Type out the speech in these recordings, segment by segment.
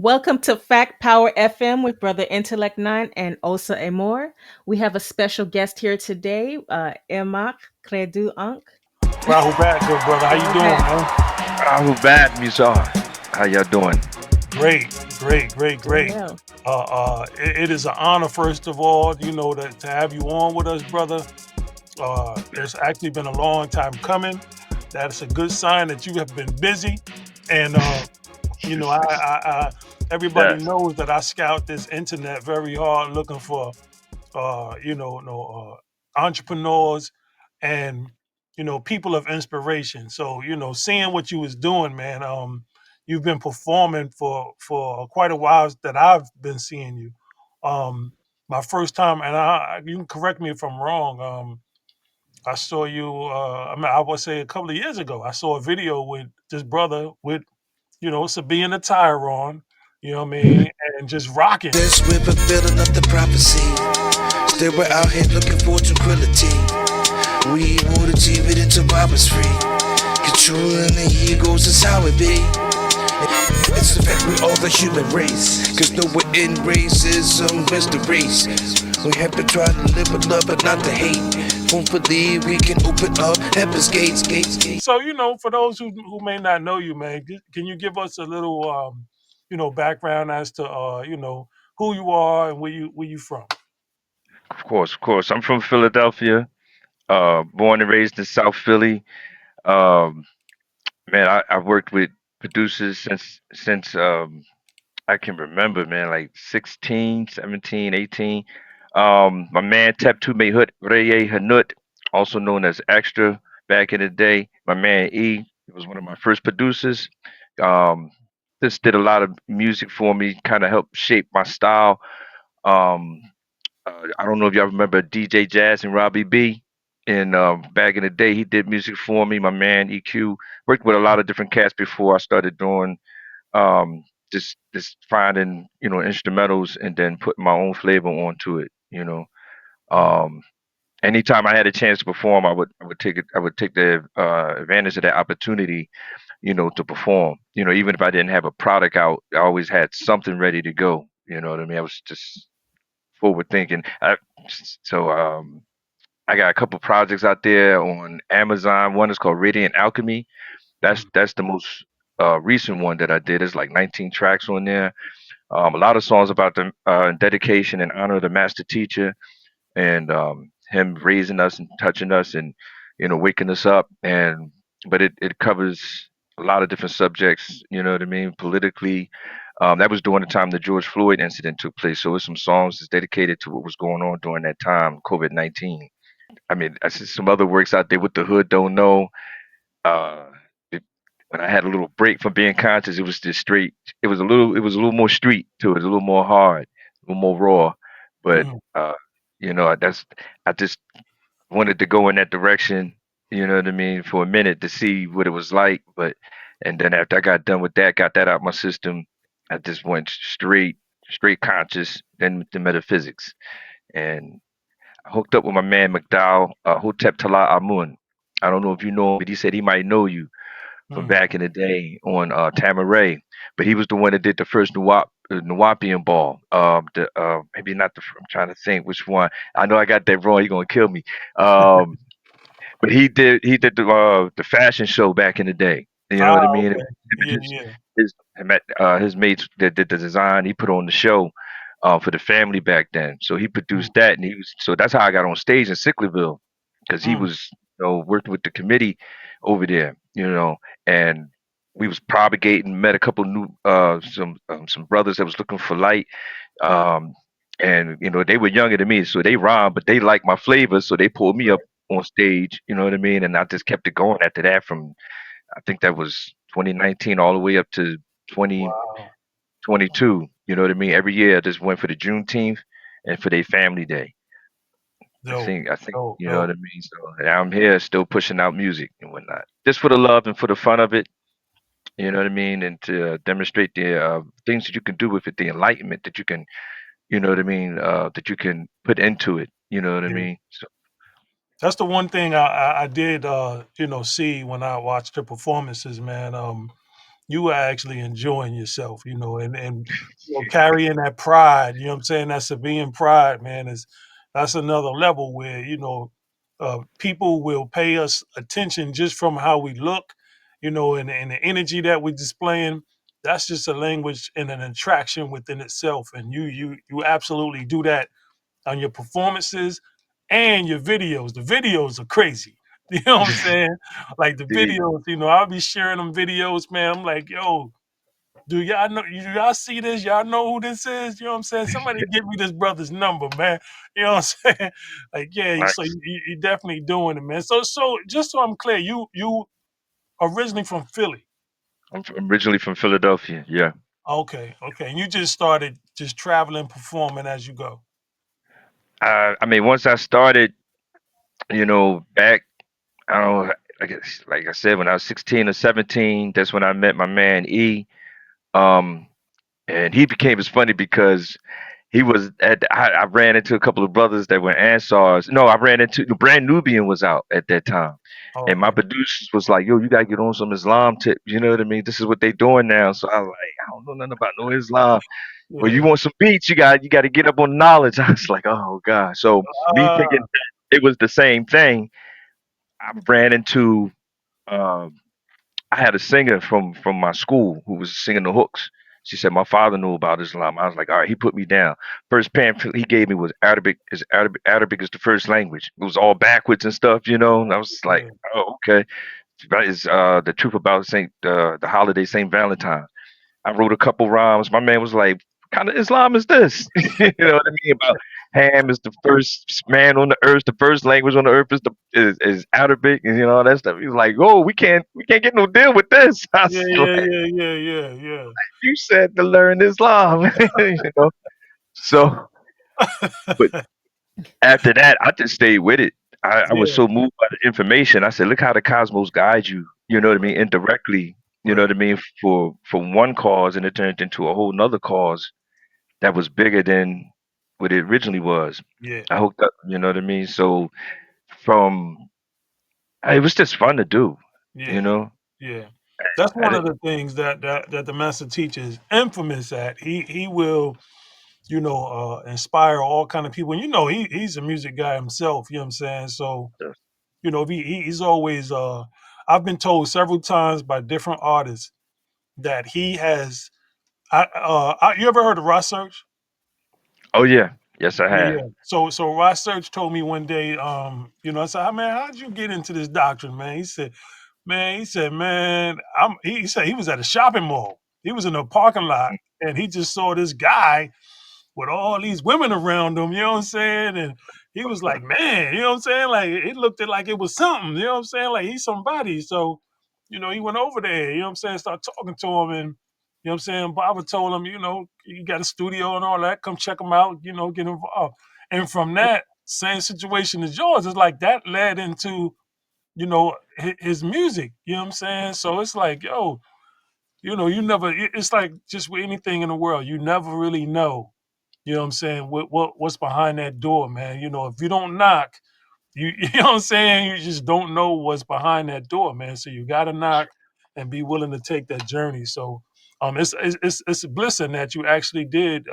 Welcome to Fact Power FM with Brother Intellect 9 and Osa Amor. We have a special guest here today, Emakh Khredu'ankh. Rahul back, good brother. How you doing, Rahubat. man? I'm bad, Mizar. How y'all doing? Great, great, great, Doing great. well. It is an honor, first of all, to have you on with us, brother. It's actually been a long time coming. That's a good sign that you have been busy. And everybody Yes, knows that I scout this internet very hard, looking for entrepreneurs and people of inspiration. So seeing what you was doing, man. You've been performing for quite a while that I've been seeing you. My first time, and you can correct me if I'm wrong. I saw you. I would say a couple of years ago. I saw a video with this brother with Sabine attire on. You know what I mean, and just rocking. This we're fulfilling of the prophecy. Still we're out here looking for tranquility. We would achieve it until Bob's free. Controlling the egos is how it be. It's the fact we all the human race. Cause no we're in racism, where's the race? We have to try to live with love but not to hate. Won't believe we can open up heaven's gates. So, for those who may not know you, man, can you give us a little, background as to, who you are and where you from? of course. I'm from Philadelphia, born and raised in South Philly. Um, man, I've worked with producers since I can remember, man, like 16, 17, 18. My man Tattoo Hood Reye Hanut, also known as Extra back in the day. My man E, he was one of my first producers. Um, just did a lot of music for me, kind of helped shape my style. Um, I don't know if y'all remember DJ Jazz and Robbie B. And back in the day, he did music for me. My man EQ worked with a lot of different cats before I started doing um, just finding instrumentals and then putting my own flavor onto it. Um, anytime I had a chance to perform, I would take the advantage of that opportunity, to perform. Even if I didn't have a product out, I always had something ready to go. You know what I mean? I was just forward thinking. So I got a couple projects out there on Amazon. One is called Radiant Alchemy. That's the most recent one that I did. It's like 19 tracks on there. A lot of songs about the dedication and honor of the master teacher and him raising us and touching us and waking us up. And but it covers a lot of different subjects. You know what I mean? Politically, that was during the time the George Floyd incident took place. So it's some songs that's dedicated to what was going on during that time, COVID-19. I mean, I see some other works out there with the hood don't know. Uh, it, when I had a little break from being conscious, it was just straight. It was a little more street to it. It was a little more hard, a little more raw. But Mhm. uh, I just wanted to go in that direction. You know what I mean? For a minute to see what it was like. And then after I got done with that, got that out my system, I just went straight conscious, then the metaphysics. And I hooked up with my man McDowell, Hotep Tala Amun. I don't know if you know him, but he said he might know you from Mhm. back in the day on Tamaray. But he was the one that did the first Nuwapian ball. Maybe not the. I'm trying to think which one. I know I got that wrong. He gonna kill me. Um, but he did the fashion show back in the day. You know Ah, what I mean? Him okay. and Yeah, yeah. his mates that did the design. He put on the show for the family back then. So he Mm, produced that, and so that's how I got on stage in Sicklerville because he mm, was working with the committee over there. And we was propagating. Met a couple new some brothers that was looking for light. Um, and they were younger than me, so they rhymed, but they liked my flavor, so they pulled me up right. on stage. You know what I mean? And I just kept it going after that. From I think that was 2019 all the way up to Wow. 2022. You know what I mean? Every year I just went for the Juneteenth and for their family day. Dope. I think Dope. you know what Dope. I mean. So yeah, I'm here still pushing out music and whatnot, just for the love and for the fun of it. You know what I mean, and to demonstrate the things that you can do with it, the enlightenment that you can, that you can put into it. You know what I Yeah. mean? So That's the one thing I did see when I watched the performances, man. you are actually enjoying yourself, and carrying that pride, you know what I'm saying? That civilian pride, man, that's another level where, people will pay us attention just from how we look, and the energy that we're displaying. That's just a language and an attraction within itself. And you absolutely do that on your performances and your videos. The videos are crazy. You know what I'm saying? Like the Indeed. videos, I'll be sharing them videos, man. I'm like, yo, do y'all know? Do y'all see this? Y'all know who this is? You know what I'm saying? Somebody give me this brother's number, man. You know what I'm saying? Like, yeah. So Nice. you definitely doing it, man. So just so I'm clear, you originally from Philly. I'm originally from Philadelphia. Yeah. Okay, okay. And you just started just traveling, performing as you go. I mean, once I started, back, I don't know, like I said, when I was 16 or 17, that's when I met my man E. Um, and he became as funny because he was I ran into a couple of brothers that were Ansars. No, I ran into the Brand Nubian was out at that time. And my Okay. producers was like, yo, you gotta get on some Islam tip. You know what I mean? This is what they doing now. So I was like, I don't know nothing about no Islam. Well, you Yeah. want some beats, you gotta get up on knowledge. I was like, oh God. So me thinking Ah, that it was the same thing, I ran into um I had a singer from my school who was singing the hooks. She said my father knew about Islam. I was like, all right. He put me down. First pamphlet he gave me was Arabic. Is Arabic is the first language. It was all backwards and stuff, And I was like, yeah. oh, okay. That is the truth about Saint the holiday Saint Valentine. I wrote a couple rhymes. My man was like, "What kind of Islam is this?" You know what I mean? About Ham is the first man on the earth. The first language on the earth is Arabic, and all that stuff. He was like, "Oh, we can't get no deal with this." I Yeah, was yeah, like, yeah, yeah, yeah, yeah. "You said to learn Islam," So, but after that, I just stayed with it. I was Yeah, so moved by the information. I said, "Look how the cosmos guide you." You know what I right, mean? Indirectly. You know what right. I mean? For one cause, and it turned into a whole nother cause that was bigger than what it originally was. Yeah, I hooked up, you know what I mean? So from it was just fun to do, you yeah, know. yeah. That's I one of didn't, the things that the master teacher is infamous at. He will, inspire all kind of people. And he's a music guy himself. You know what I'm saying? So he's always. I've been told several times by different artists that he has. You ever heard of Ross Search? oh yeah, yes I Yeah, have. yeah. So Ross Search told me one day, I said, "Hey, man, how'd you get into this doctrine, man?" He said, man, he said he was at a shopping mall. He was in a parking lot and he just saw this guy with all these women around him, you know what I'm saying? And he was like, man, you know what I'm saying? Like it looked like it was something, you know what I'm saying? Like he's somebody. So, he went over there, you know what I'm saying, start talking to him and you know what I'm saying? Baba told him, you got a studio and all that. Come check him out, get involved. And from that same situation as yours, it's like that led into, his music. You know what I'm saying? So it's like, yo, you never. It's like just with anything in the world, you never really know. You know what I'm saying? What's behind that door, man? If you don't knock, you know what I'm saying. You just don't know what's behind that door, man. So you got to knock and be willing to take that journey. So, it's a blessing that you actually did.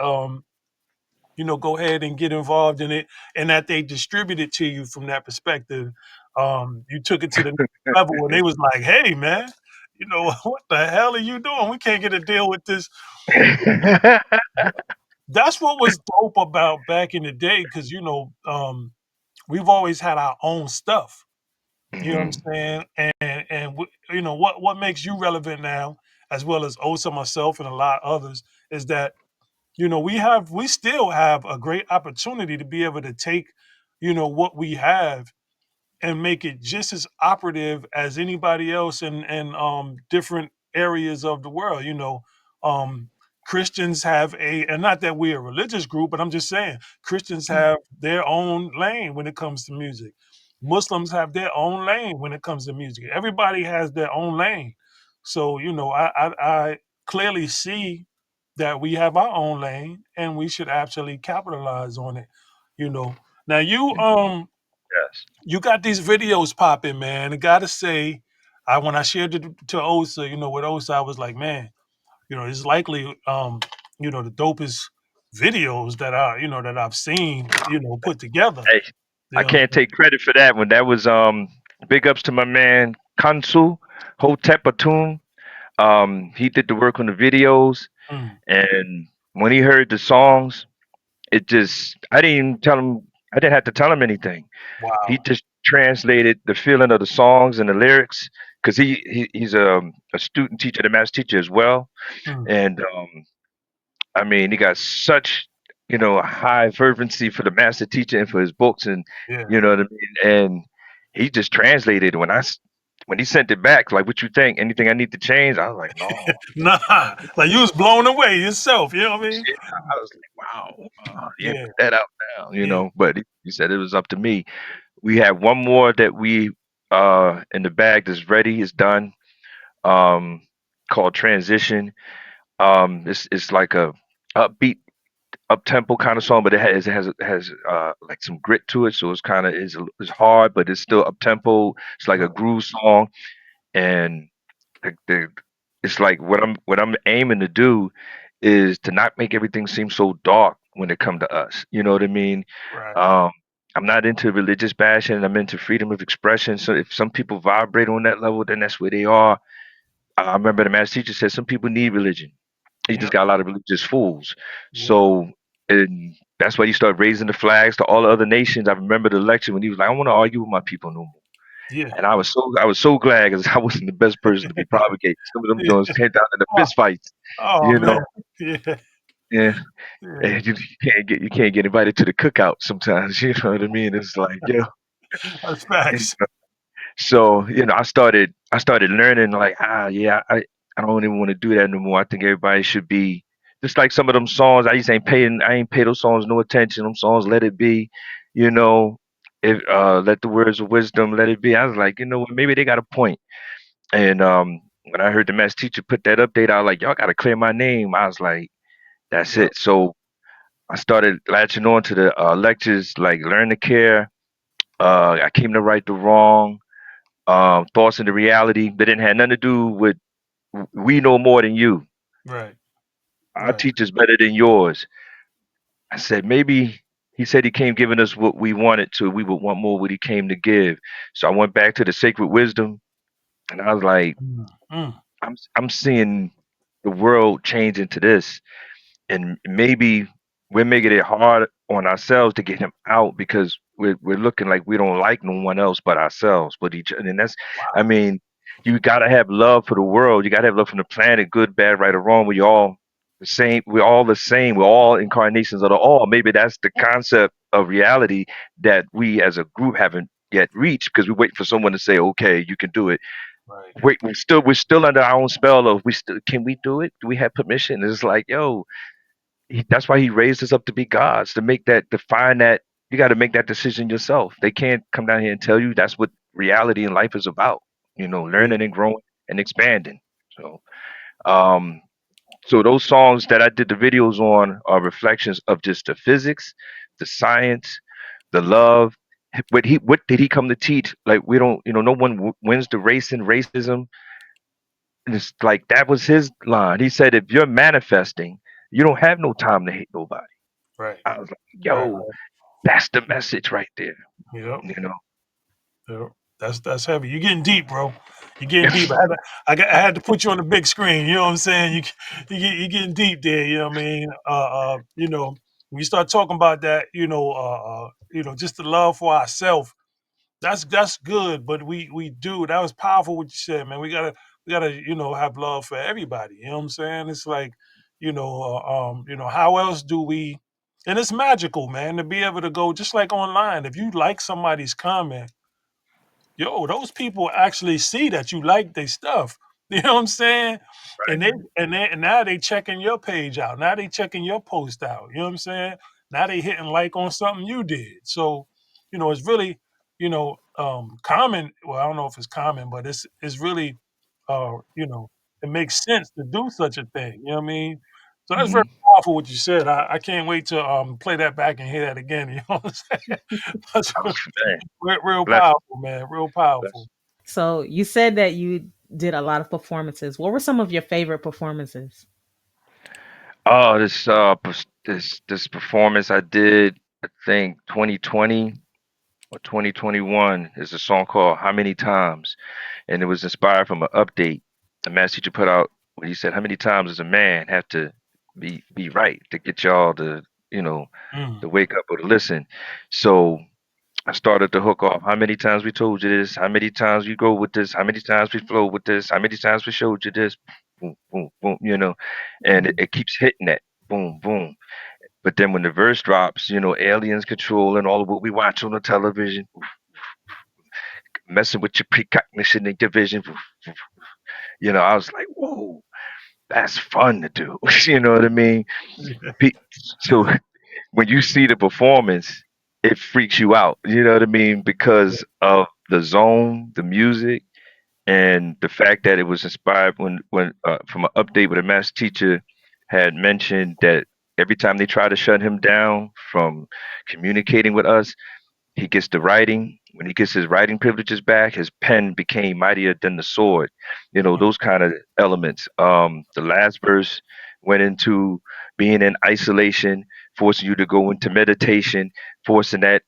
Go ahead and get involved in it, and that they distribute it to you from that perspective. You took it to the next level, and they was like, "Hey, man, what the hell are you doing? We can't get a deal with this." That's what was dope about back in the day, because we've always had our own stuff. You know what Hmm. I'm saying? And what makes you relevant now, as well as Osa, myself, and a lot of others, is that we still have a great opportunity to be able to take what we have and make it just as operative as anybody else in different areas of the world. Um, Christians have and not that we're a religious group, but I'm just saying Christians have their own lane when it comes to music. Muslims have their own lane when it comes to music. Everybody has their own lane. So I clearly see that we have our own lane and we should actually capitalize on it. You know. Now Yes. you got these videos popping, man. I gotta say, I when I shared it to Osa, with Osa, I was like, man, it's likely, the dopest videos that I've seen, put together. Hey, I You know, can't take credit for that one. That was big ups to my man Kansu Hotep Atum. He did the work on the videos, mm, and when he heard the songs, it just I didn't even tell him. I didn't have to tell him anything. He wow. just translated the feeling of the songs and the lyrics because he's a student teacher, the math teacher as well, Mm, and I mean he got such high fervency for the master teacher and for his books, and yeah. you know what I mean. And he just translated when he sent it back, like, what you think? Anything I need to change? I was like, no. Nah, like you was blown away yourself. You know what I mean? Shit. I was like, wow. Yeah, Yeah, put that out now, yeah. But he said it was up to me. We have one more that we in the bag that's ready, is done. Um, called Transition. It's like a upbeat, up tempo kind of song, but it has like some grit to it, so it's kind of is hard, but it's still up tempo. It's like a Right, groove song, and the it's like what I'm aiming to do is to not make everything seem so dark when it come to us. You know what I mean? right, Um, I'm not into religious bashing. I'm into freedom of expression. So if some people vibrate on that level, then that's where they are. I remember the math teacher said some people need religion. You just yep, got a lot of religious fools. yep, So, and that's why you start raising the flags to all the other nations. I remember the lecture when he was like, "I don't want to argue with my people no more." yeah, And I was so glad because I wasn't the best person to be propagating. Some of them yeah. joints came down in the Oh, fist fights, oh you man, know. yeah, Yeah, yeah. and you can't get invited to the cookout sometimes. You know what I mean? It's like, That's and facts. so I started learning, like, yeah, I don't even want to do that no more. I think everybody should be just like some of them songs. I ain't pay those songs no attention. Them songs, let it be, you know. If let the words of wisdom let it be. I was like, what, maybe they got a point. And when I heard the math teacher put that update, I was like, y'all got to clear my name. I was like, that's Yep, it. So I started latching on to the lectures, like Learn to Care. I Came to Right the Wrong, Thoughts into Reality. That didn't have nothing to do with we know more than you. right, Our right. teacher's better than yours. I said, maybe he said he came giving us what we wanted to. We would want more what he came to give. So I went back to the sacred wisdom, and I was like, Mm, mm, I'm seeing the world change into this, and maybe we're making it hard on ourselves to get him out because we're looking like we don't like no one else but ourselves, but each other. And that's, I mean, you gotta have love for the world. You gotta have love for the planet, good, bad, right, or wrong. We all the same. We're all the same. We're all incarnations of the all. Maybe that's the concept of reality that we as a group haven't yet reached because we're waiting for someone to say, "Okay, you can do it." right. Wait, we're still under our own spell of we still can we do it? Do we have permission? It's like, yo, that's why he raised us up to be gods, to make that, define that. You got to make that decision yourself. They can't come down here and tell you. That's what reality in life is about. Yeah, Learning and growing and expanding. So, um, so those songs that I did the videos on are reflections of just the physics, the science, the love. What did he come to teach? Like, we don't, no one wins the race in racism. And it's like that was his line. He said, if you're manifesting, you don't have no time to hate nobody. right, I was like, right. yo, that's the message right there. Yep. You know. Yep. That's heavy. You're getting deep, bro. You're getting deep. I had to put you on the big screen. You know what I'm saying? You're getting deep there. You know what I mean? When you start talking about that, just the love for ourselves. That's good. But we do. That was powerful what you said, man. We gotta have love for everybody. You know what I'm saying? It's like, how else do we? And it's magical, man, to be able to go just like online. If you like somebody's comment, those people actually see that you like their stuff. You know what I'm saying? And Right. and now they checking your page out. Now they checking your post out. You know what I'm saying? Now they hitting like on something you did. So, it's really, common. Well, I don't know if it's common, but it's really, uh, you know, it makes sense to do such a thing. You know what I mean? So that's very Hmm. powerful what you said. I can't wait to play that back and hear that again. You know what I'm saying? That's I was, man, real bless, powerful, man. Real powerful. bless. So you said that you did a lot of performances. What were some of your favorite performances? Oh, this performance I did, I think 2020 or 2021, is a song called "How Many Times," and it was inspired from an update the math teacher put out when he said, "How many times does a man have to be right to get y'all to, you know, Mm. to wake up or to listen?" So I started to hook off. How many times we told you this? How many times we go with this? How many times we flow with this? How many times we showed you this? Boom, boom, boom, and it keeps hitting that boom, boom. But then when the verse drops, aliens controlling all of what we watch on the television, messing with your precognition and division. I was like, whoa, that's fun to do. You know what I mean? Pe- So when you see the performance, it freaks you out. You know what I mean? Because of the zone, the music, and the fact that it was inspired when from an update where the math teacher had mentioned that every time they try to shut him down from communicating with us, he gets the writing. When he gets his writing privileges back, his pen became mightier than the sword. Those kind of elements. The last verse went into being in isolation, forcing you to go into meditation, forcing that.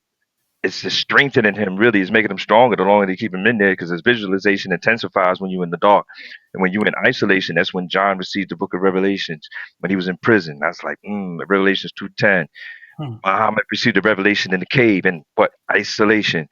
It's just strengthening him, really. It's making him stronger the longer they keep him in there because his visualization intensifies when you're in the dark. And when you're in isolation, that's when John received the book of Revelations when he was in prison. That's like, Revelations 2:10. Mm. Muhammad received the revelation in the cave, and what isolation,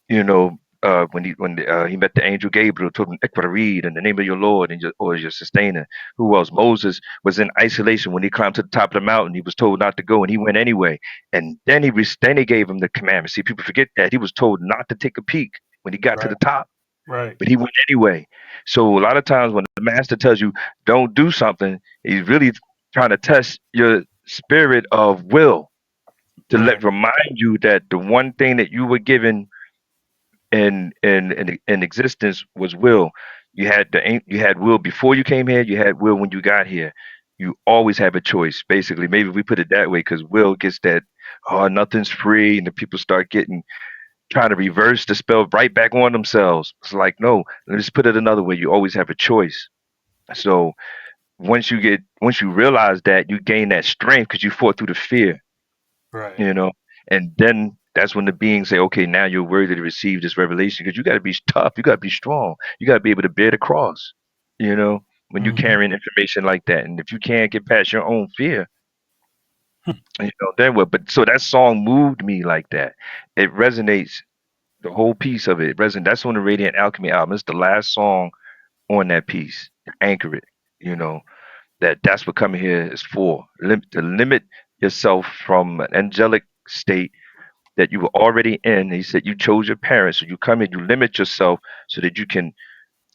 when he met the angel Gabriel, told him, "Ikra, read in the name of your Lord and your sustainer." Who else? Moses was in isolation when he climbed to the top of the mountain. He was told not to go, and he went anyway. And then he gave him the commandment. See, people forget that he was told not to take a peek when he got to Right. the top, Right. but he went anyway. So a lot of times when the master tells you don't do something, he's really trying to test your spirit of will to Right. remind you that the one thing that you were given in existence was will. You had will before you came here. You had will when you got here. You always have a choice. Basically, maybe we put it that way because will gets that, oh, nothing's free, and the people start getting trying to reverse the spell right back on themselves. It's like, no, let's put it another way. You always have a choice. So once you realize that, you gain that strength because you fought through the fear, Right. you know and then that's when the beings say, okay, now you're worthy to receive this revelation, because you got to be tough, you got to be strong, you got to be able to bear the cross, when you're Hmm. carrying information like that. And if you can't get past your own fear, then what? But so that song moved me like that. It resonates. The whole piece of it resonates. That's on the Radiant Alchemy album. It's the last song on that piece to anchor it. you know that's what coming here is for. To limit yourself from an angelic state that you were already in. He said you chose your parents, so you come in, you limit yourself so that you can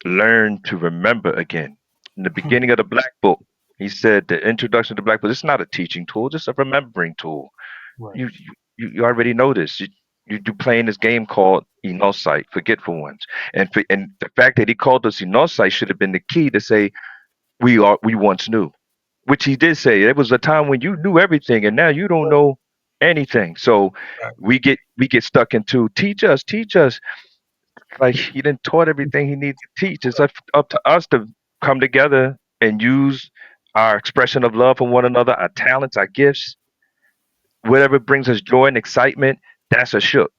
learn to remember again. In the Hmm. beginning of the Black Book, he said the introduction to the Black Book. It's not a teaching tool; it's a remembering tool. Right. You already know this. You playing this game called Enosite, forgetful ones, and the fact that he called us Enosite should have been the key to say we once knew, which he did say. It was a time when you knew everything, and now you don't know anything. So Right. we get stuck into teach us. Like he didn't taught everything he needed to teach. It's up to us to come together and use our expression of love for one another, our talents, our gifts, whatever brings us joy and excitement. That's a shook.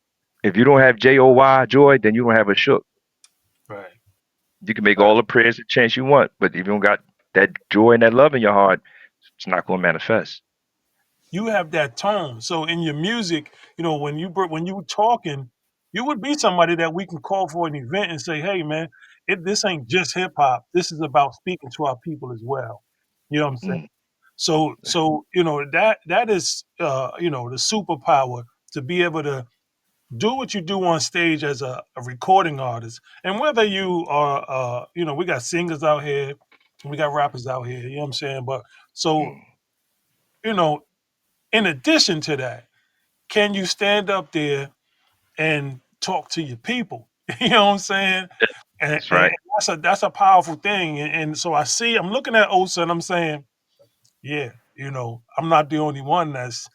If you don't have joy, then you don't have a shook. Right. You can make Right. all the prayers and chants you want, but if you don't got that joy and that love in your heart, it's not going to manifest. You have that tone. So in your music, when you were talking, you would be somebody that we can call for an event and say, "Hey, man, this ain't just hip hop. This is about speaking to our people as well." You know what I'm saying? Mm, So that is the superpower to be able to do what you do on stage as a recording artist. And whether you are, we got singers out here, we got rappers out here. You know what I'm saying? But so mm. you know, in addition to that, can you stand up there and talk to your people? You know what I'm saying? That's And right. that's a powerful thing. And so I'm looking at Osa and I'm saying, yeah, I'm not the only one that's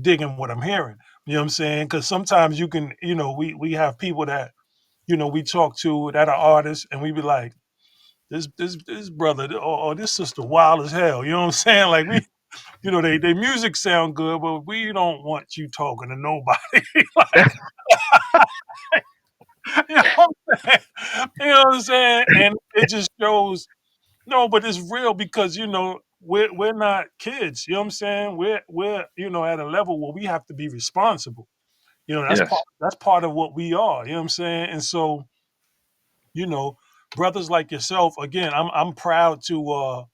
digging what I'm hearing. You know what I'm saying? Because sometimes you can, we have people that we talk to that are artists, and we be like, this brother or this sister wild as hell. You know what I'm saying? Like we, they music sound good, but we don't want you talking to nobody. Like, you know what I'm saying? You know what I'm saying? And it just shows no, but it's real because we're not kids. You know what I'm saying? We're at a level where we have to be responsible. Yes. That's part of what we are. You know what I'm saying? And so you know, brothers like yourself, again, I'm proud to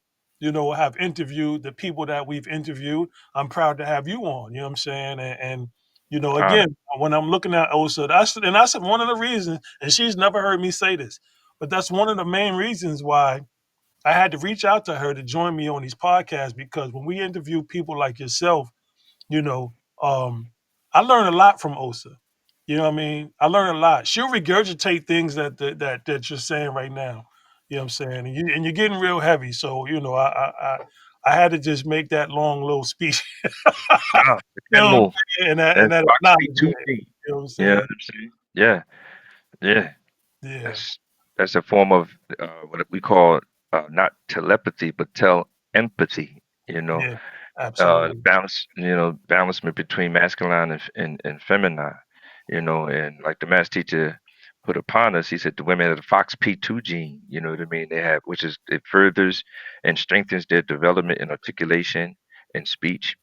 have interviewed the people that we've interviewed. I'm proud to have you on, you know what I'm saying? And Uh, again, when I'm looking at Osa, that's one of the reasons, and she's never heard me say this, but that's one of the main reasons why I had to reach out to her to join me on these podcasts because when we interview people like yourself, you know, I learned a lot from Osa. You know what I mean? I learned a lot. She'll regurgitate things that you're saying right now. You know what I'm saying? And you're getting real heavy. So I had to just make that long little speech. the You know what I'm animal saying? And and that Fox acknowledgement. P2G. You know what I'm You know saying? what I'm saying? Yeah, yeah. Yeah, That's that's a form of what we call not telepathy, but empathy. You know, yeah, absolutely. balancement between masculine and feminine. And like the math teacher put upon us, he said the women have the Fox P2 gene. You know what I mean? They have, which is it furthers and strengthens their development in articulation and speech,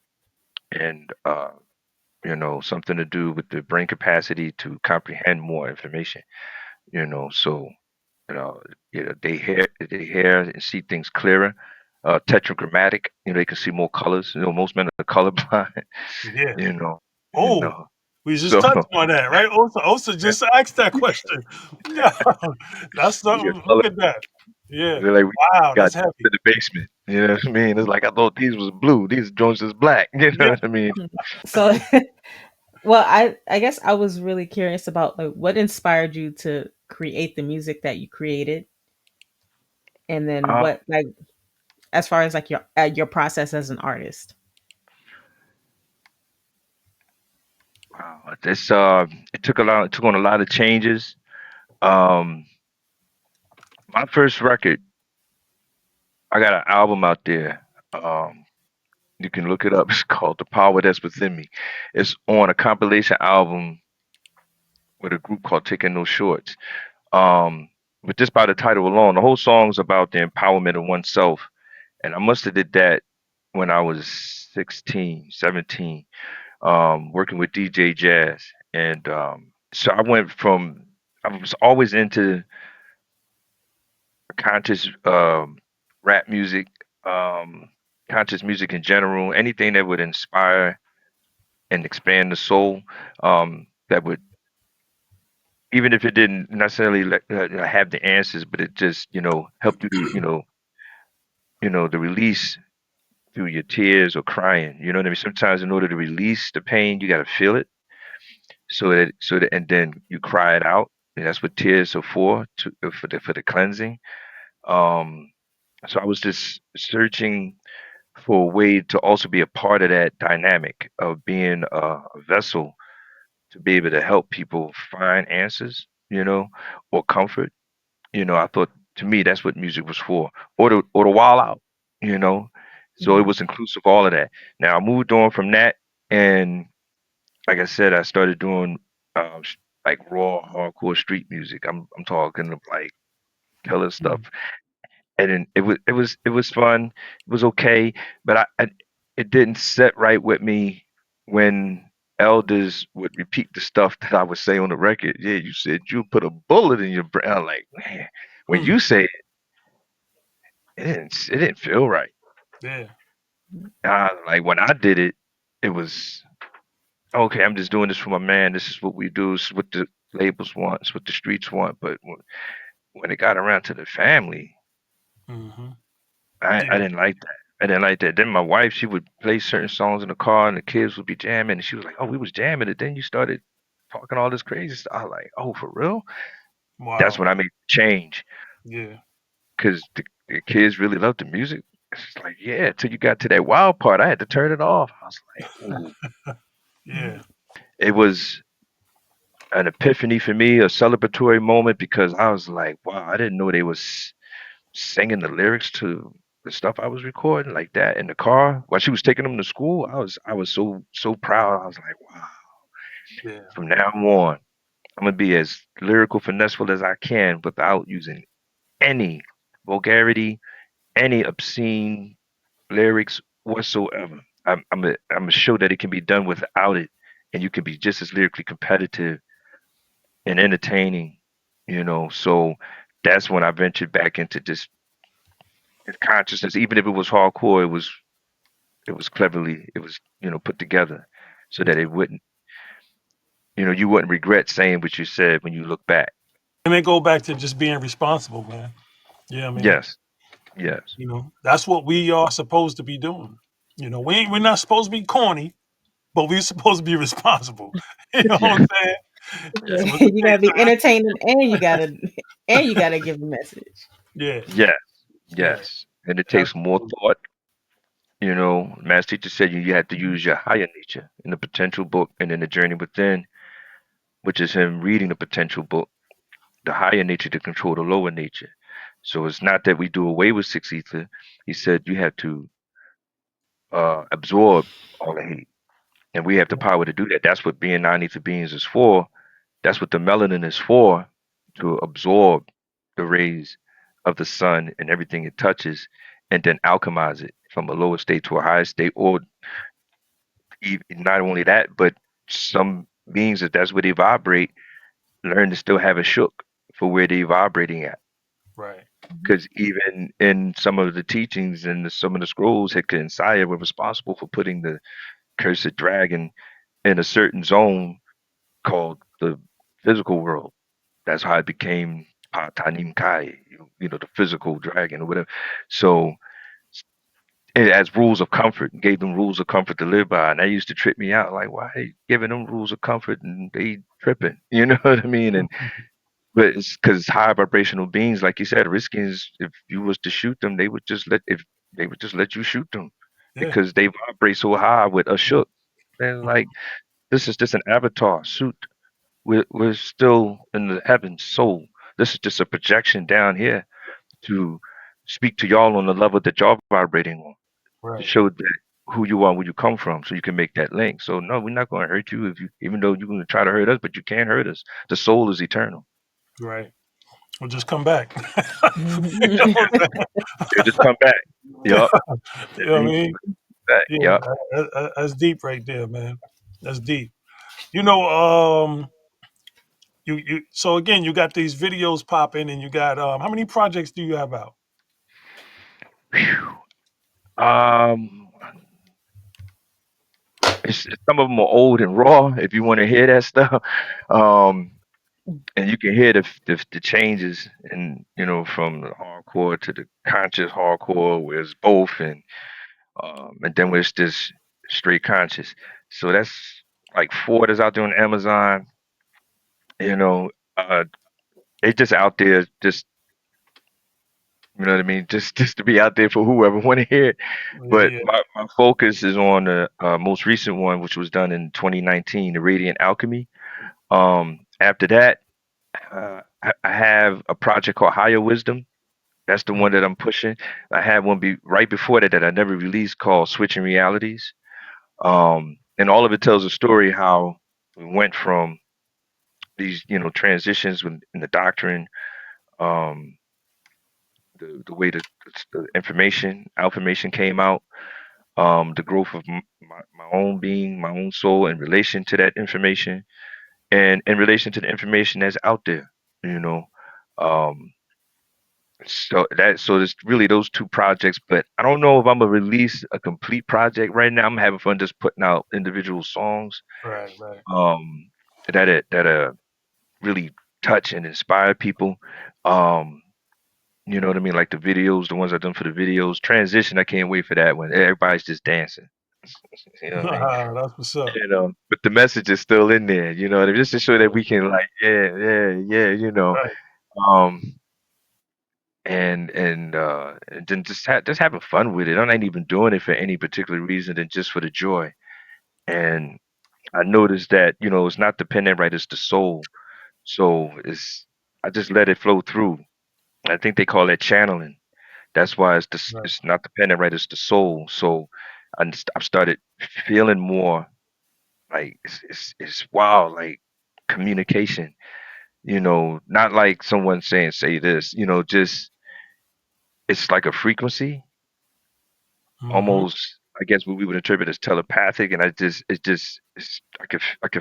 and something to do with the brain capacity to comprehend more information. So you know, they hear and see things clearer. Tetragrammatic, they can see more colors. Most men are colorblind. Yeah. you know, you Oh, know. we just So touched on that, right? Osa just asked that question. Yeah, that's yeah, something. color. Look at that. Yeah. They're like we Wow, got that's to heavy. the basement. You know what I mean? It's like I thought these was blue. These joints is black. You know Yeah. what I mean? So, well, I guess I was really curious about like what inspired you to create the music that you created, and then Uh, what like as far as like your process as an artist. wow, this it took a lot. It took on a lot of changes. Um, my first record, I got an album out there. You can look it up. It's called "The Power That's Within Me." It's on a compilation album with a group called Taking No Shorts. But just by the title alone, the whole song's about the empowerment of oneself. And I must have did that when I was 16, 17, working with DJ Jazz. And so I was always into conscious rap music, um, conscious music in general, anything that would inspire and expand the soul, that would, even if it didn't necessarily have the answers, but it just, helped you to, the release through your tears or crying. You know what I mean? Sometimes in order to release the pain, you got to feel it. And then you cry it out. And that's what tears are for, for the cleansing. Um, so I was just searching for a way to also be a part of that dynamic of being a vessel to be able to help people find answers, or comfort. I thought, to me that's what music was for, or to wild out, you know. So it Mhm. was inclusive of all of that. Now I moved on from that, and like I said, I started doing like raw hardcore street music. I'm talking of like killer stuff, Mm. and then it was fun. It was okay, but it didn't set right with me when elders would repeat the stuff that I would say on the record. Yeah, you said you put a bullet in your brain. I'm like, man, when Mm. you say it, it didn't feel right. Yeah. Like when I did it, it was okay. I'm just doing this for my man. This is what we do. This is what the labels want. It's what the streets want. But when it got around to the family, Hmm. I Yeah. didn't like that. I didn't like that. Then my wife, she would play certain songs in the car, and the kids would be jamming, and she was like, "Oh, we was jamming it." Then you started talking all this crazy stuff. I was like, "Oh, for real?" That's Wow. when I made the change, Yeah. because the kids really loved the music. It's just like, yeah, till you got to that wild part, I had to turn it off. I was like, "Ooh." Yeah. It was an epiphany for me, a celebratory moment because I was like, wow, I didn't know they was singing the lyrics to the stuff I was recording like that in the car while she was taking them to school. I was so proud. I was like, wow. Yeah. From now on, I'm gonna be as lyrical finesseful as I can without using any vulgarity, any obscene lyrics whatsoever. I'm a show that it can be done without it, and you can be just as lyrically competitive and entertaining. So that's when I ventured back into just consciousness. Even if it was hardcore, it was cleverly, it was put together so that it wouldn't, you wouldn't regret saying what you said when you look back. And then go back to just being responsible, man. Yeah, I mean, Yes, yes. that's what we are supposed to be doing. We're not supposed to be corny, but we're supposed to be responsible. You know what Yeah, I'm saying? Yeah, So at the you same gotta be time, entertaining and you gotta give a message. yeah, yes, yeah, yes. And it takes more absolutely. thought. Mass teacher said you have to use your higher nature in the potential book and in the journey within, which is him reading the potential book, the higher nature to control the lower nature. So it's not that we do away with six ether. He said you have to absorb all the hate, and we have the power to do that. That's what being nine ether beings is for. That's what the melanin is for, to absorb the rays of the sun and everything it touches, and then alchemize it from a lower state to a higher state, or not only that, but some beings that that's where they vibrate learn to still have a shook for where they vibrating at. Right, Mhm. Because even in some of the teachings and some of the scrolls, Hector and Saya were responsible for putting the cursed dragon in a certain zone called the physical world. That's how it became Patanim Kai, the physical dragon or whatever. So it has rules of comfort, gave them rules of comfort to live by. And that used to trip me out. Like, why you giving them rules of comfort and they tripping? You know what I mean? And but it's because high vibrational beings, like you said, riskies, if you was to shoot them, they would just let you shoot them yeah, because they vibrate so high with a shook. And like, this is just an avatar suit. We're still in the heavens soul. This is just a projection down here to speak to y'all on the level that y'all vibrating on, to right, show that who you are, where you come from, so you can make that link. So no, we're not going to hurt you if you, even though you're going to try to hurt us, but you can't hurt us. The soul is eternal. right. We'll just come back. You know Mhm. what I'm They'll just come back. saying? Yup. You know what I mean? Back. Yeah, Yup. that's deep right there, man. That's deep. So again, you got these videos popping, and you got how many projects do you have out? Phew. Um, some of them are old and raw. If you want to hear that stuff, um, and you can hear the changes, and from the hardcore to the conscious hardcore, where it's both, and then where it's just straight conscious. So that's like four that's out there on Amazon. You know, uh, they just out there, just you know what I mean, just to be out there for whoever want to hear it. But Yeah, my focus is on the most recent one, which was done in 2019, the Radiant Alchemy. After that, I have a project called Higher Wisdom. That's the one that I'm pushing. I had one right before that I never released called Switching Realities. And all of it tells a story how we went from these, transitions in the doctrine, um, the way the information came out, the growth of my own being, my own soul in relation to that information, and in relation to the information that's out there, you know. Um, so there's really those two projects, but I don't know if I'm gonna release a complete project right now. I'm having fun just putting out individual songs, right, right. um, that really touch and inspire people. Um, you know what I mean? Like the videos, the ones I've done for the videos. Transition, I can't wait for that one. Everybody's just dancing. You know what I mean? That's what's up. But the message is still in there, just to show that we can like, yeah, yeah, yeah, Right. um, and then just having fun with it. I'm not even doing it for any particular reason than just for the joy. And I noticed that, it's not the pen that writes, it's the soul. So I just let it flow through. I think they call that channeling. That's why Right. it's not the pen that writes, it's the soul. So I've started feeling more like it's wow, like communication. Not like someone saying say this. Just it's like a frequency, Mm-hmm. almost. I guess what we would interpret as telepathic, and I can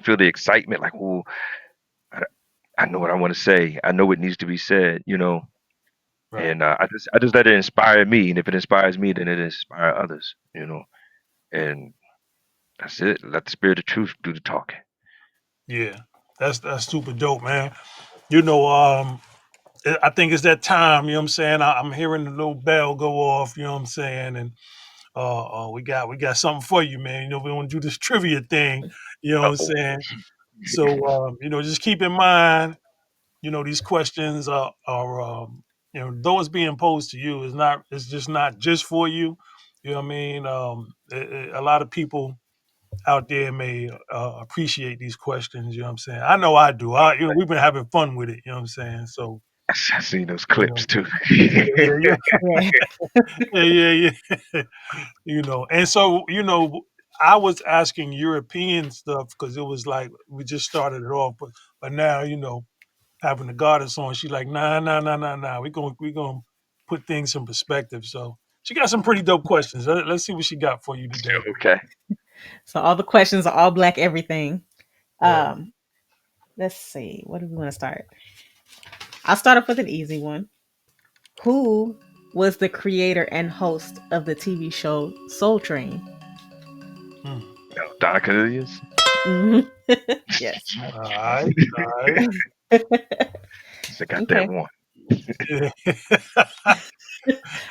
feel the excitement. Like, oh, I, I know what I want to say. I know what needs to be said. Right. And I just let it inspire me, and if it inspires me, then it inspire others. And that's it. Let the spirit of truth do the talking. Yeah. That's super dope, man. You know, I think it's that time, you know what I'm saying? I'm hearing the little bell go off, you know what I'm saying? And we got something for you, man. We want to do this trivia thing, you know what I'm Uh-oh. saying? So just keep in mind, these questions though it's being posed to you, it's just not just for you. You know what I mean? A lot of people out there may appreciate these questions, you know what I'm saying? I know I do. We've been having fun with it, you know what I'm saying? So, I seen those you know, clips too. yeah, yeah, Yeah. yeah, yeah, yeah. And so, I was asking European stuff because it was like we just started it off, but now, having the goddess on, she like, nah, nah, nah, nah, nah. We gonna put things in perspective. So she got some pretty dope questions. Let's see what she got for you today. Okay. So all the questions are all black everything. Right. Um, let's see. What do we want to start? I'll start off with an easy one. Who was the creator and host of the TV show Soul Train? Hmm. Donna Cornelius. Mhm. Yes. All right. All right. I got that Okay. one. Yeah.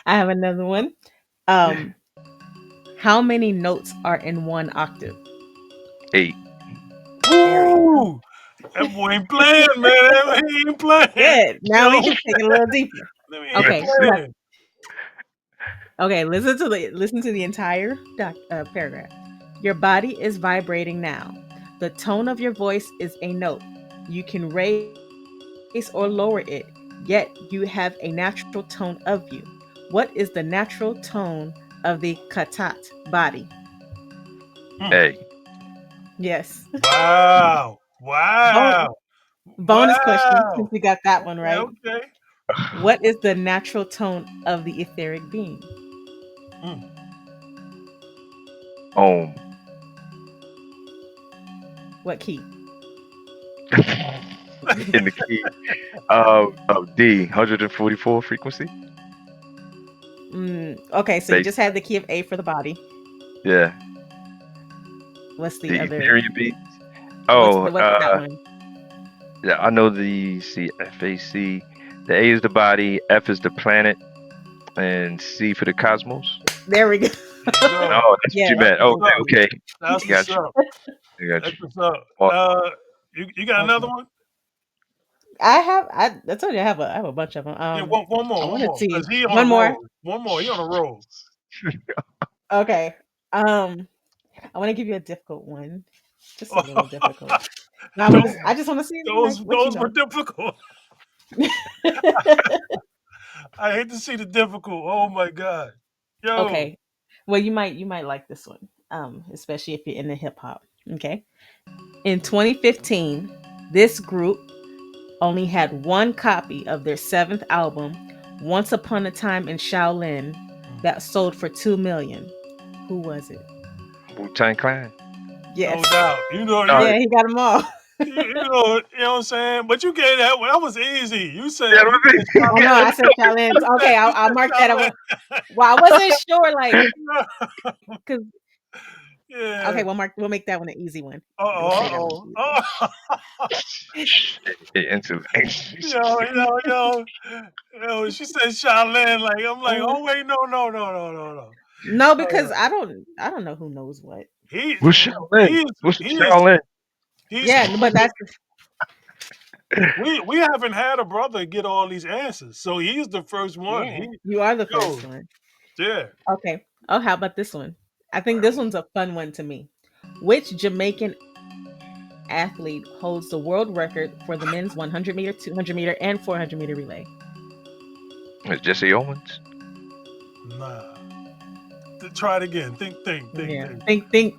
I have another one. Um, how many notes are in one octave? 8. There we go. Ooh, that boy ain't playing, man. He ain't playing. Good. Now we Yo, can take it a little deeper. he ain't Okay, That's you it. have playing. okay. Listen to the entire paragraph. Your body is vibrating now. The tone of your voice is a note. You can raise or lower it, yet you have a natural tone of you. What is the natural tone of the katat body? Hmm. Hey. Yes. Wow. Bon- Wow. bonus question, since Wow. we got that one Okay. right. Okay. What is the natural tone of the etheric being? Hmm. Home. What key? In the key of D, 144 frequency. Okay, so you Base. just had the key of A for the body. Yeah. What's the The other? Ethereum beats. What's Oh, what's that one? yeah, I know the C FAC. The A is the body, F is the planet, and C for the cosmos. There we go. There you go. Oh, that's what Yeah. you That's meant. what's Okay, up. Okay. okay. That's I what's got you. up. I got That's you. what's up. Awesome. You got another Okay. one? I told you I have a bunch of them. Yeah, one I more, one want to more. see Cause he on a one more. roll. One more. He on a roll. Okay. Um, I want to give you a difficult one, just a little difficult. No, those I just want to see like those what you those were know. difficult. I hate to see the difficult. Oh my god. Yo. Okay. Well, you might like this one, especially if you're into hip hop. Okay. In 2015, this group only had one copy of their seventh album, Once Upon a Time in Shaolin, that sold for 2 million. Who was it? Wu-Tang Clan. Yes. No doubt. Oh, Yeah, he got them all. You know what I'm saying? But you gave that one. That was easy. You yeah, said I know. Shaolin. I said Shaolin. Okay, You I'll said mark that. Shaolin. Well, I wasn't sure, like, cause okay, Yeah. we'll make that one an easy one. We'll say that one an Uh-oh. easy one. Uh-oh. intellect. Yo. She said Shaolin. Like, I'm like, Uh, oh, wait, no, no, no, no, no, no. no, Uh, because I don't know who knows what. he, What's Shaolin? he is, What's he is, Shaolin? he's, Yeah, but that's we haven't had a brother get all these answers. So he's the first one. yeah. You are the first Yo, one. yeah. Okay. Oh, how about this one? I think this one's a fun one to me. Which Jamaican athlete holds the world record for the men's 100 meter, 200-meter, and 400-meter relay? It's Jesse Owens. Nah. Try it again. Think, Yeah. think. Think.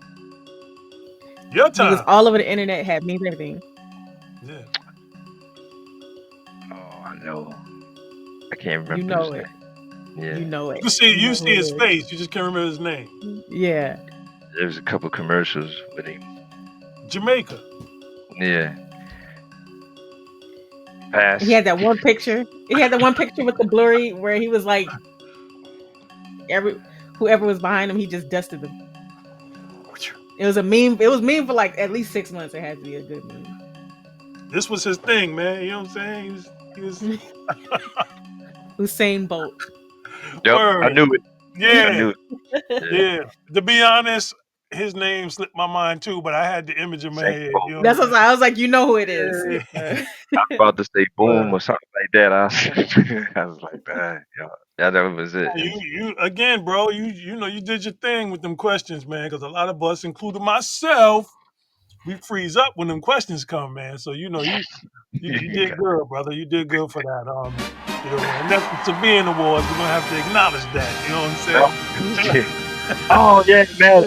Your He was time. all over the internet, had memes and everything. Yeah. Oh, I know. I can't You remember know his it. name. You Yeah, know it. You You know see who his it face. You just can't remember his name. is. Yeah. there was a couple commercials with him. Jamaica. Yeah, He pass. had that one picture. He had the one picture with the blurry where he was like every whoever was behind him, he just dusted them. It was a meme. It was meme for like at least 6 months. It had to be a good meme. This was his thing, man. You know what I'm saying? He was Usain Bolt. Yep, I word. knew it. I Yeah, knew it. Yeah, yeah. To be honest, his name slipped my mind too, but I had the image in my Saint head. Paul. You know what That's what I was like. You know who it is. I'm Uh, saying? I was about to say boom Word. or something like that. I was like, yeah, yeah, that was it. You again, bro. You know you did your thing with them questions, man. Because a lot of us, including myself, we freeze up when them questions come, man. So you know you did good, brother. You did good for that. You know, and that's the Sabian Awards. We're gonna have to acknowledge that. You know what I'm saying? Oh yeah, man.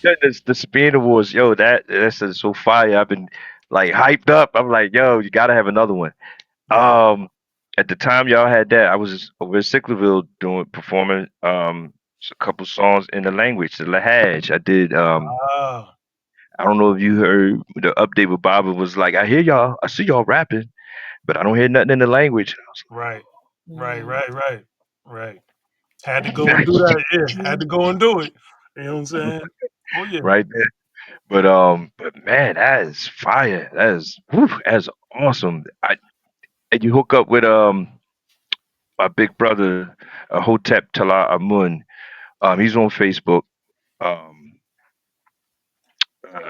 Goodness, the Sabina Wars, yo, that's just so fire. I've been like hyped up. I'm like, yo, you gotta have another one. Yeah. Um, at the time y'all had that, I was over in Sicklerville doing performing a couple songs in the language, the Lahaj. I did Ah, I don't know if you heard the update with Baba was like, I hear y'all, I see y'all rapping, but I don't hear nothing in the language. I was right, right, mm, right, right, right. Had to go and like, do that. Yeah, had to go and do it. You know what I'm saying? Oh yeah. right there. But man, that is fire. That's awesome. And you hook up with my big brother, Hotep Tala Amun. He's on Facebook. Um,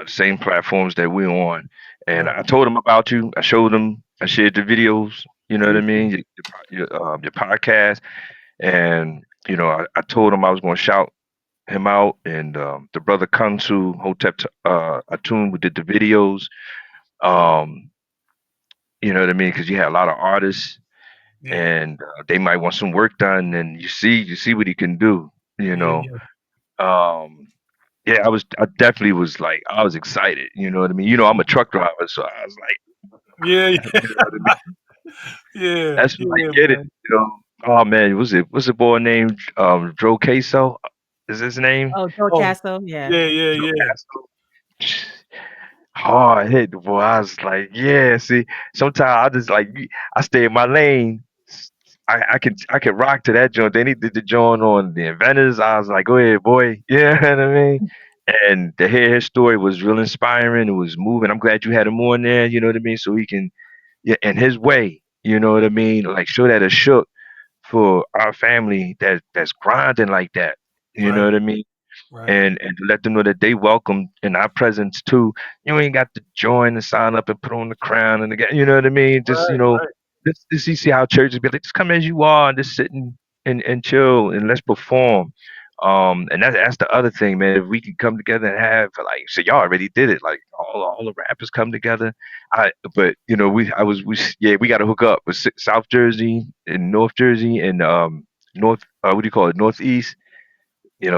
same platforms that we're on. And Right. I told him about you. I showed him. I shared the videos. You know what I Mhm. mean? Your podcast. And I told him I was going to shout him out. And the brother Kansu Hotep Atun who did the videos. Um, you know what I mean? Because you had a lot of artists, Yeah. and they might want some work done. And you see what he can do. You Yeah. know. Yeah. Um, Yeah, I definitely was like, I was excited. You know what I mean? I'm a truck driver, so I was like, Yeah. you know what I mean? Yeah. That's when I Yeah, get it. man. Oh man, was a boy named Dro Queso? Is his name? oh, Joe Oh, Casso. Yeah. yeah, yeah, Dro yeah. Castro. Hard hit, boy. I was like, yeah. See, sometimes I just like I stay in my lane. I can rock to that joint. Then he did the joint on the Inventors. I was like, go ahead, boy. Yeah, you know what I mean. And to hear his story was real inspiring. It was moving. I'm glad you had him on there. You know what I mean. So he can, yeah, in his way. You know what I mean. Like show that a shook for our family that's grinding like that. You know Right. what I mean, Right. and to let them know that they welcome in our presence too. You ain't got to join and sign up and put on the crown and again, you know what I mean? Just Right. Right. this you see how churches be like, just come as you are and just sit and chill and let's perform. And that's the other thing, man. If we can come together and have like, so y'all already did it, like all the rappers come together. But we got to hook up with South Jersey and North Jersey and North, what do you call it, Northeast,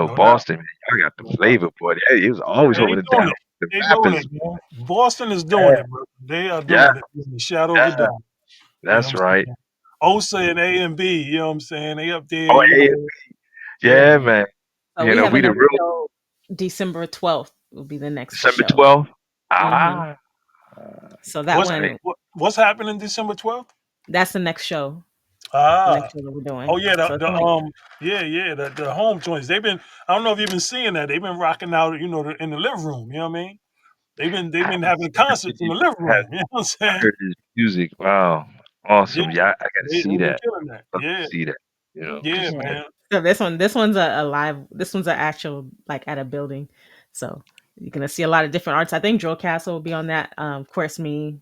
No doubt. Boston, man, y'all got No the doubt. flavor, boy. He was always They holding it doing down. it. The They doing it, rappers, man. Boston is doing yeah, it, bro. They are yeah, doing it in the shadow of a yeah, doubt. You know that's what I'm right. saying? Osa and A and B, you know what I'm saying? They up there, Oh, you hey, know. Yeah, yeah, man. man. So we have We the another real show. December 12th will be the next December show. 12th. hmm Ah, So that What's right. one, what's happening December 12th? that's the next show. The Ah. next show that we're Oh doing. yeah, So it's like, yeah, yeah, the home joints. They've been I don't know if you've been seeing that. They've been rocking out, in the living room, you know what I mean? I They've been haven't having seen it concerts in yet. the living I room, you know what I'm saying? heard his music. Wow, Yeah, awesome. Yeah, I gotta see they've been that. killing that. Love to Yeah. see that. Yeah, Cause yeah. man. So this one's a live. This one's an actual like at a building. So you're gonna see a lot of different arts. I think Joe Castle will be on that. Of course, me,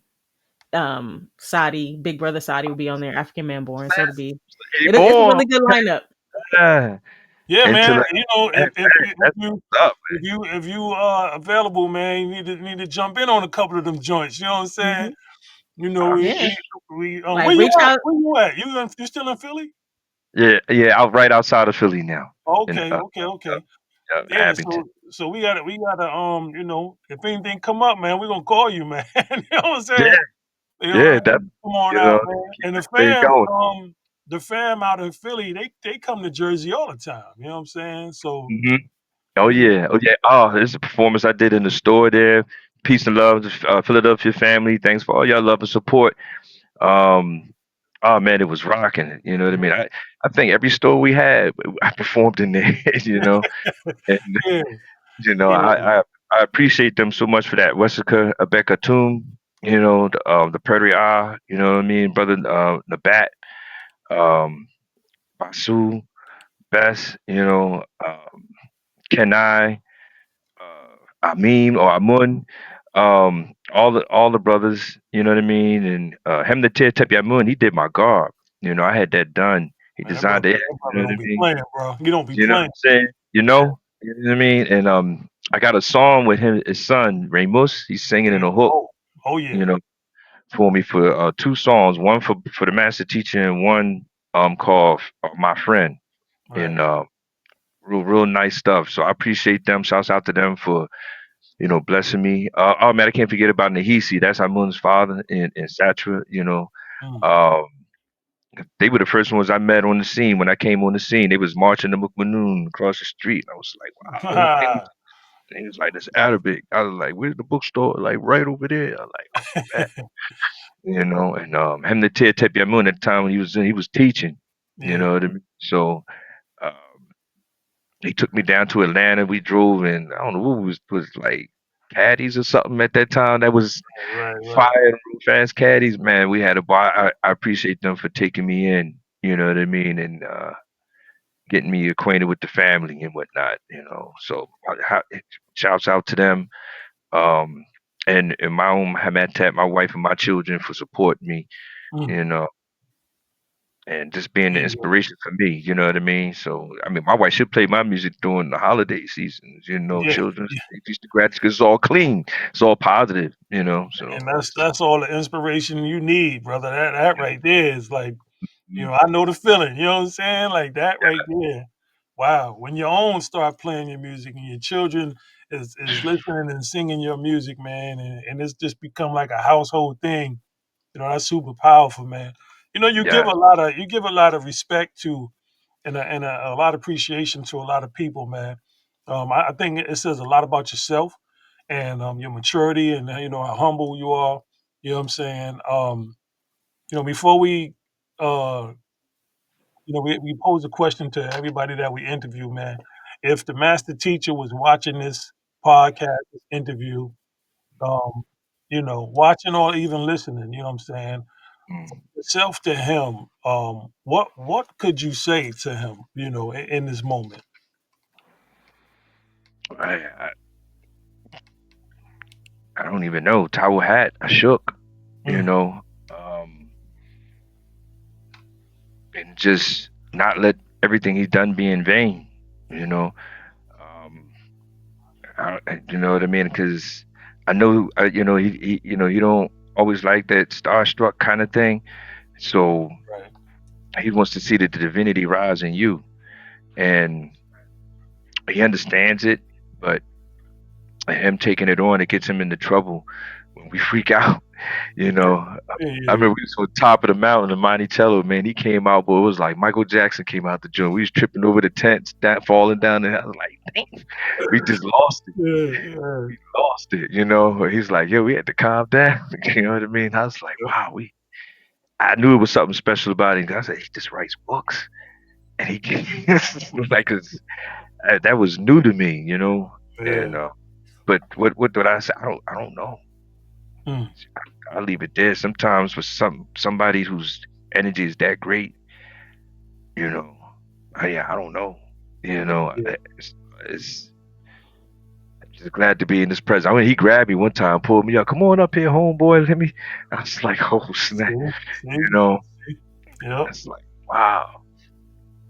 Saudi, Big Brother Saudi will be on there. African Man Born. So it'll be. he It's a born. really good lineup. Yeah. Yeah, man. Intellect. You know, Man, that's what's up. if you are available, man, you need to jump in on a couple of them joints. You know what I'm saying? Hmm. You know, I Yeah. Like where you reach at? out. Where you at? You still in Philly? Yeah, yeah, out right outside of Philly now, in Okay, okay, okay. Yeah, Abington. so we gotta you know, if anything come up, man, we're gonna call you, man. You know what I'm Yeah, saying? You know, yeah, and that come on you know, out, man. keep And this thing going. the fam out in Philly, they come to Jersey all the time. You know what I'm saying? So Hmm. Oh you know, yeah, oh yeah. Oh, this is a performance I did in the store there. Peace and love to Philadelphia family. Thanks for all y'all love and support. Um, oh man, it was rocking. You know what I mean? I think every store we had, I performed in there. You know, and yeah, I yeah, I appreciate them so much for that. Wessica Abeka Toom, the Prairie Ah, you know what I mean, brother Nabat, um, Basu, Bess, Kenai, Amin or Amun, all the brothers, you know what I mean, and Hem the Tep Yamun, he did my garb. I had that done. He man, designed it. that You know brother what I don't be mean? playing, bro. You don't be You know what playing. I'm saying? You know what I mean? And I got a song with him, his son Ramus. He's singing in a hook. Oh, oh You yeah, know, for me for two songs, one for the master teacher and one called My Friend. And right. real nice stuff. So I appreciate them. Shouts out to them for blessing me. Oh man, I can't forget about Nahisi. That's Amun's father in Satra. Mm. Um, they were the first ones I met on the scene when I came on the scene. They was marching the Mukmanoon across the street. I was like, wow. And he was like, "This Arabic." I was like, "Where's the bookstore?" Like right over there. I was like, "Oh man," And him the Ted Tepiamun at the time when he was teaching. You Yeah, know what I mean? So um, he took me down to Atlanta. We drove, and I don't know what was like caddies or something at that time. That was right, right. fire real fast caddies. Man, we had a bar. I appreciate them for taking me in. You know what I mean? And getting me acquainted with the family and whatnot. So shouts out to them. Um, and my own Hamatat, my wife and my children for supporting me. Mm. You know, and just being the Yeah, inspiration for me. You know what I mean? So I mean, my wife should play my music during the holiday seasons. yeah, Children's yeah. Day, Feast of Gratitude. 'Cause it's all clean. It's all positive. So And it's that's all the inspiration you need, brother. That yeah, right there is like, you mm, know, I know the feeling. You know what I'm saying? Like that right there. Wow. When your own start playing your music and your children is listening and singing your music, man, and it's just become like a household thing. You know, that's super powerful, man. You know, yeah, you give a lot of respect to and a lot of appreciation to a lot of people, man. I think it says a lot about yourself and your maturity and you know how humble you are. You know what I'm saying? You know, before we you know, we pose a question to everybody that we interview, man. If the master teacher was watching this podcast, this interview, um, you know, watching or even listening, you know what I'm saying? mm, Yourself to him, what could you say to him, you know, in this moment? I, I I don't even know. Towel hat. I shook. You Mm, know, um, and just not let everything he's done be in vain. You know, um, you know what I mean? Because I know, he don't always like that starstruck kind of thing. So right. he wants to see the divinity rise in you, and he understands it. But him taking it on, it gets him into trouble when we freak out. You know, Yeah, I yeah, remember we was on top of the mountain in Monticello, man. He came out, but it was like Michael Jackson came out the joint. We was tripping over the tents, falling down, and I was like, "Damn, we just lost it. yeah, yeah, We lost it." He's like, "Yo, we had to calm down." You know what I mean? I was like, "Wow, we." I knew it was something special about him. I said, "He just writes books," and he like, 'cause that was new to me, yeah. And but what did I say? I don't know. Mm, I leave it there. Sometimes with somebody whose energy is that great, you know, yeah, I don't know. yeah, It's just glad to be in this presence. I mean, he grabbed me one time, pulled me up. Come on up here, homeboy. Let me. I was like, oh snap, see, you see, know. yep. It's like, wow.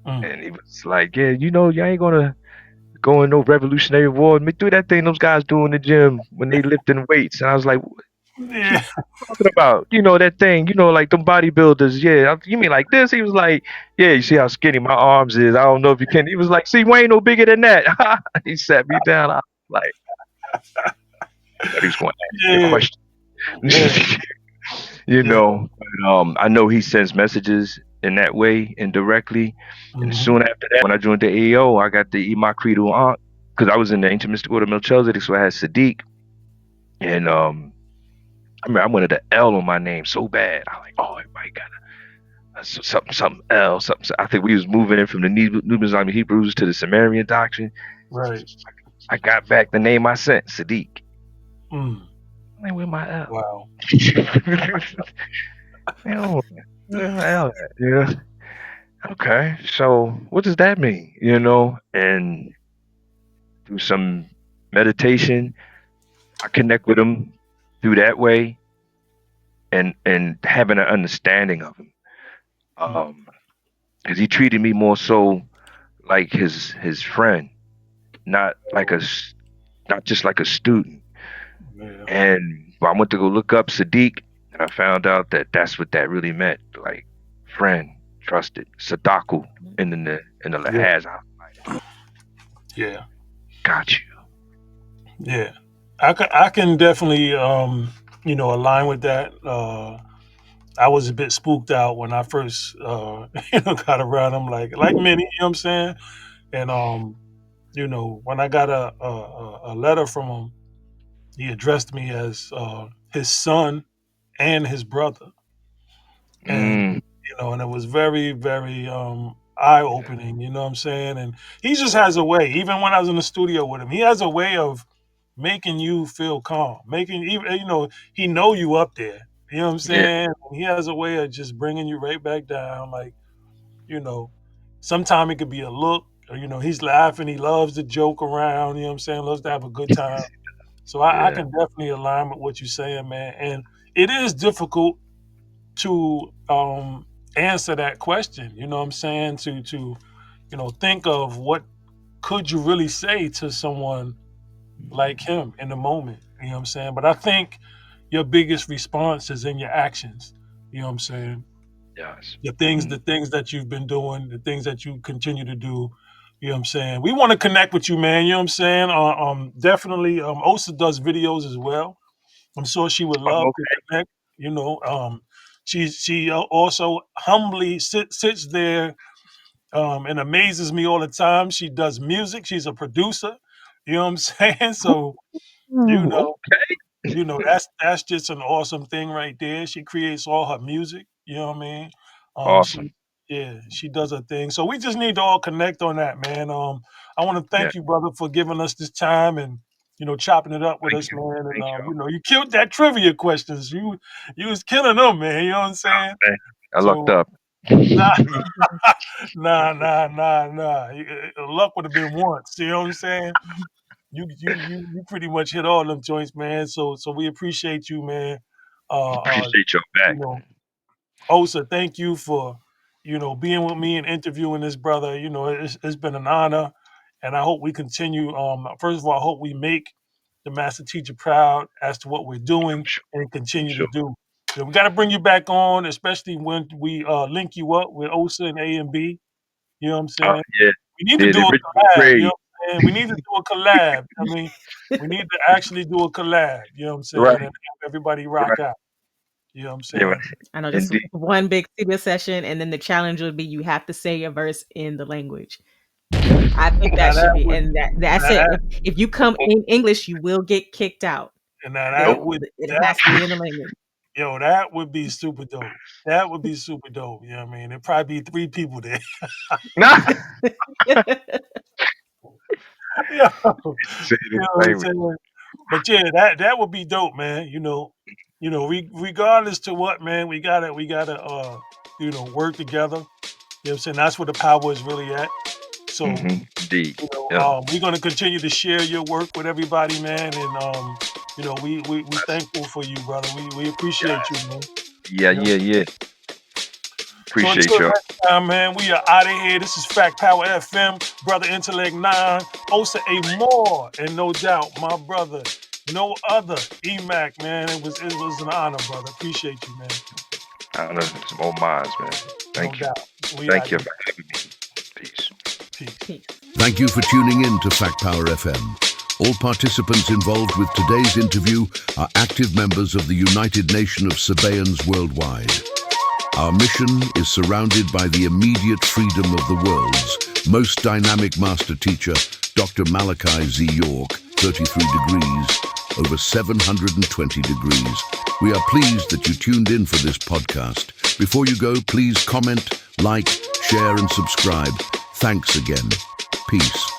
Mm. And he was like, "Yeah, you ain't gonna go in no Revolutionary War. Me do that thing those guys do in the gym when they lifting weights." And I was like, "What you Yeah. talking about? That thing? Like them bodybuilders? Yeah, you mean like this?" He was like, "Yeah, you see how skinny my arms is? I don't know if you can." He was like, "See, we ain't no bigger than that." He sat me down. I was like, "But he was going to ask me a Yeah. question." Yeah. Yeah. I know he sends messages in that way indirectly. And Hmm. soon after that, when I joined the AO, I got the Emakh Khredu'ankh because I was in the ancient mystical order of Melchizedek, so I had Sadiq. And I remember I wanted the L on my name so bad. I was like, oh, everybody got something L, something. I think we was moving in from the Nubian Islamic Hebrews to the Sumerian doctrine. Right. I got back the name I sent, Sadiq. Mm. I'm like, where my L? Wow. Hell, where my L at? Yeah. Okay. So what does that mean? And through some meditation, I connect with him through that way and having an understanding of him. Mm. Um, because he treated me more so like his friend, not like not just like a student. Yeah. And I went to go look up Sadiq, and I found out that that's what that really meant, like friend, trusted, Sadaku in the Yeah. Lahaz. Yeah. Got you. Yeah. I can definitely align with that. I was a bit spooked out when I first got around him, like many, you know what I'm saying? And when I got a letter from him, he addressed me as his son and his brother. And Mm, and it was very, very eye opening, you know what I'm saying? And he just has a way, even when I was in the studio with him, he has a way of making you feel calm, making even he know you up there, you know what I'm yeah, saying? He has a way of just bringing you right back down, like, you know sometimes it could be a look, or he's laughing, he loves to joke around, you know what I'm saying, loves to have a good time. So I yeah, can definitely align with what you're saying, man. And it is difficult to answer that question. You know what I'm saying? To think of what could you really say to someone like him in the moment. You know what I'm saying? But I think your biggest response is in your actions. You know what I'm saying? yes. The things that you've been doing, the things that you continue to do. You know what I'm saying? We want to connect with you, man. You know what I'm saying? Definitely. Osa does videos as well. I'm sure she would Oh, love to connect. You know, she also humbly sits there and amazes me all the time. She does music. She's a producer. You know what I'm saying? So you Ooh, know, okay. that's just an awesome thing right there. She creates all her music. You know what I mean? Awesome. She yeah, she does her thing. So we just need to all connect on that, man. I want to Yeah. thank you, brother, for giving us this time and chopping it up with Thank us, you. man. And Thank you. you killed that trivia questions. You was killing them, man. You know what I'm saying? Man, I lucked So up. nah, nah. Luck would have been once. You know what I'm saying? You pretty much hit all them joints, man. So we appreciate you, man. Uh, uh, Appreciate your you back, know, man. Osa, thank you for being with me and interviewing this brother. It's been an honor, and I hope we continue. First of all, I hope we make the master teacher proud as to what we're I'm doing sure. and I'm continue to sure. do. We got to bring you back on, especially when we link you up with Osa and A and B. You know what I'm Oh saying? yeah. We need to Yeah, do the a original collab. You know grade. what I'm saying? We need to do a collab. I mean, we need to actually do a collab. You know what I'm saying? And Right. have everybody Right. rock out. You know what I'm Yeah, saying? right. I know, just Indeed. one big studio session, and then the challenge would be you have to say your verse in the language. I think Now that should that be, would and that's now it. that If you come Oh, in English, you will get kicked out. now They that would it that has to be in the language. yo that would be super dope. That would be super dope. You know what I mean? There'd probably be three people there. nah. Yo, Say you it in know what I'm language. saying? But yeah, that would be dope, man. Regardless to what, man, we gotta work together. You know what I'm saying? That's where the power is really at. So, Indeed. Yeah. we're gonna continue to share your work with everybody, man. And we Bless. thankful for you, brother. We appreciate you, Yes. man. Yeah, You know? yeah, yeah. So until Appreciate y'all. Man, we are out of here. This is Fact Power FM, Brother Intellect 9, Osa A. Moore, and no doubt, my brother, no other, Emakh, man. It was an honor, brother. Appreciate you, man. Honor, some old minds, man. Thank you. Thank you for having me. Peace. Peace. Thank you for tuning in to Fact Power FM. All participants involved with today's interview are active members of the United Nation of Sabaeans worldwide. Our mission is surrounded by the immediate freedom of the world's most dynamic master teacher, Dr. Malachi Z. York, 33 degrees, over 720 degrees. We are pleased that you tuned in for this podcast. Before you go, please comment, like, share, and subscribe. Thanks again. Peace.